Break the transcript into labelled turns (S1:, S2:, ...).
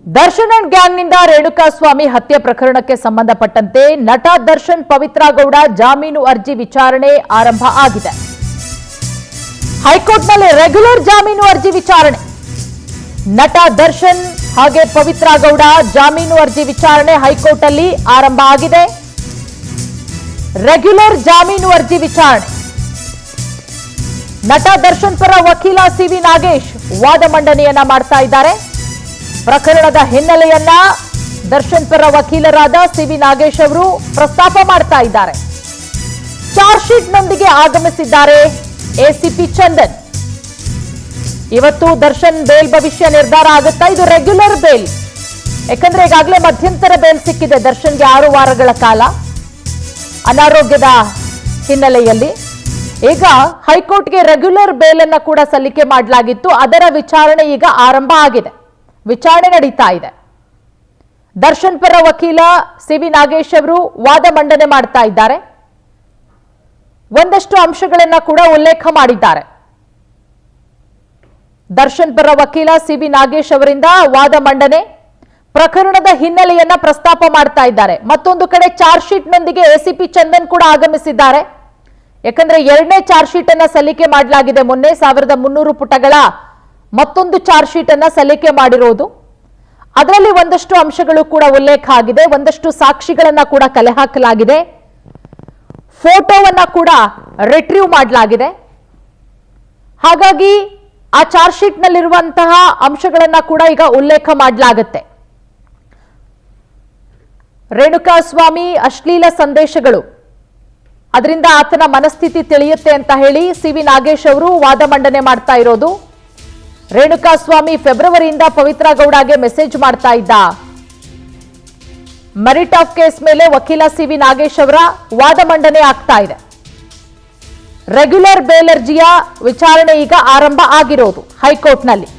S1: Darshan and ಗ್ಯಾಂಗ್ನಿಂದ Renukaswamy ಹತ್ಯೆ ಪ್ರಕರಣಕ್ಕೆ ಸಂಬಂಧಪಟ್ಟಂತೆ ನಟ ದರ್ಶನ್ ಪವಿತ್ರ ಗೌಡ ಜಾಮೀನು ಅರ್ಜಿ ವಿಚಾರಣೆ ಆರಂಭ ಆಗಿದೆ. ಹೈಕೋರ್ಟ್ನಲ್ಲಿ ರೆಗ್ಯುಲರ್ ಜಾಮೀನು ಅರ್ಜಿ ವಿಚಾರಣೆ. ನಟ ದರ್ಶನ್ ಹಾಗೆ ಪವಿತ್ರ ಗೌಡ ಜಾಮೀನು ಅರ್ಜಿ ವಿಚಾರಣೆ ಹೈಕೋರ್ಟ್ ಅಲ್ಲಿ ಆರಂಭ ಆಗಿದೆ. ರೆಗ್ಯುಲರ್ ಜಾಮೀನು ಅರ್ಜಿ ವಿಚಾರಣೆ. ನಟ ದರ್ಶನ್ ಪರ ವಕೀಲ ಸಿವಿ ನಾಗೇಶ್ ವಾದ ಮಂಡನೆಯನ್ನ ಮಾಡ್ತಾ ಇದ್ದಾರೆ. ಪ್ರಕರಣದ ಹಿನ್ನೆಲೆಯನ್ನ ದರ್ಶನ್ ಪರ ವಕೀಲರಾದ ಸಿವಿ ನಾಗೇಶ್ ಅವರು ಪ್ರಸ್ತಾಪ ಮಾಡ್ತಾ ಇದ್ದಾರೆ. ಚಾರ್ಜ್ ಶೀಟ್ನೊಂದಿಗೆ ಆಗಮಿಸಿದ್ದಾರೆ ಎಸಿಪಿ ಚಂದನ್. ಇವತ್ತು ದರ್ಶನ್ ಬೇಲ್ ಭವಿಷ್ಯ ನಿರ್ಧಾರ ಆಗುತ್ತಾ? ಇದು ರೆಗ್ಯುಲರ್ ಬೇಲ್, ಯಾಕಂದ್ರೆ ಈಗಾಗಲೇ ಮಧ್ಯಂತರ ಬೇಲ್ ಸಿಕ್ಕಿದೆ ದರ್ಶನ್ಗೆ 6 ವಾರಗಳ ಕಾಲ ಅನಾರೋಗ್ಯದ ಹಿನ್ನೆಲೆಯಲ್ಲಿ. ಈಗ ಹೈಕೋರ್ಟ್ಗೆ ರೆಗ್ಯುಲರ್ ಬೇಲ್ ಅನ್ನ ಕೂಡ ಸಲ್ಲಿಕೆ ಮಾಡಲಾಗಿತ್ತು. ಅದರ ವಿಚಾರಣೆ ಈಗ ಆರಂಭ ಆಗಿದೆ. ವಿಚಾರಣೆ ನಡೀತಾ ಇದೆ. ದರ್ಶನ್ ಪರ ವಕೀಲ ಸಿವಿ ನಾಗೇಶ್ ಅವರು ವಾದ ಮಂಡನೆ ಮಾಡ್ತಾ ಇದ್ದಾರೆ. ಒಂದಷ್ಟು ಅಂಶಗಳನ್ನ ಕೂಡ ಉಲ್ಲೇಖ ಮಾಡಿದ್ದಾರೆ. ದರ್ಶನ್ ಪರ ವಕೀಲ ಸಿವಿ ನಾಗೇಶ್ ಅವರಿಂದ ವಾದ ಮಂಡನೆ, ಪ್ರಕರಣದ ಹಿನ್ನೆಲೆಯನ್ನ ಪ್ರಸ್ತಾಪ ಮಾಡ್ತಾ ಇದ್ದಾರೆ. ಮತ್ತೊಂದು ಕಡೆ ಚಾರ್ಜ್ ಶೀಟ್ನೊಂದಿಗೆ ಎಸಿಪಿ ಚಂದನ್ ಕೂಡ ಆಗಮಿಸಿದ್ದಾರೆ. ಯಾಕಂದ್ರೆ 2ನೇ ಚಾರ್ಜ್ ಶೀಟ್ ಅನ್ನ ಸಲ್ಲಿಕೆ ಮಾಡಲಾಗಿದೆ. ಮೊನ್ನೆ 1300 ಪುಟಗಳ ಮತ್ತೊಂದು ಚಾರ್ಜ್ ಶೀಟ್ ಅನ್ನ ಸಲ್ಲಿಕೆ ಮಾಡಿರೋದು. ಅದರಲ್ಲಿ ಒಂದಷ್ಟು ಅಂಶಗಳು ಕೂಡ ಉಲ್ಲೇಖ ಆಗಿದೆ. ಒಂದಷ್ಟು ಸಾಕ್ಷಿಗಳನ್ನ ಕೂಡ ಕಲೆ ಹಾಕಲಾಗಿದೆ. ಫೋಟೋವನ್ನ ಕೂಡ ರಿಟ್ರೀವ್ ಮಾಡಲಾಗಿದೆ. ಹಾಗಾಗಿ ಆ ಚಾರ್ಜ್ ಶೀಟ್ ನಲ್ಲಿರುವಂತಹ ಅಂಶಗಳನ್ನ ಕೂಡ ಈಗ ಉಲ್ಲೇಖ ಮಾಡಲಾಗುತ್ತೆ. ರೇಣುಕಾಸ್ವಾಮಿ ಅಶ್ಲೀಲ ಸಂದೇಶಗಳು, ಅದರಿಂದ ಆತನ ಮನಸ್ಥಿತಿ ತಿಳಿಯುತ್ತೆ ಅಂತ ಹೇಳಿ ಸಿವಿ ನಾಗೇಶ್ ಅವರು ವಾದ ಮಂಡನೆ ಮಾಡ್ತಾ ಇರೋದು. ರೇಣುಕಾಸ್ವಾಮಿ ಫೆಬ್ರವರಿಯಿಂದ ಪವಿತ್ರ ಗೌಡಗೆ ಮೆಸೇಜ್ ಮಾಡ್ತಾ ಇದ್ದ. ಮೆರಿಟ್ ಆಫ್ ಕೇಸ್ ಮೇಲೆ ವಕೀಲ ಸಿವಿ ನಾಗೇಶ್ ಅವರ ವಾದ ಮಂಡನೆ ಆಗ್ತಾ ಇದೆ. ರೆಗ್ಯುಲರ್ ಬೇಲ್ ಅರ್ಜಿಯ ವಿಚಾರಣೆ ಈಗ ಆರಂಭ ಆಗಿರೋದು ಹೈಕೋರ್ಟ್ನಲ್ಲಿ.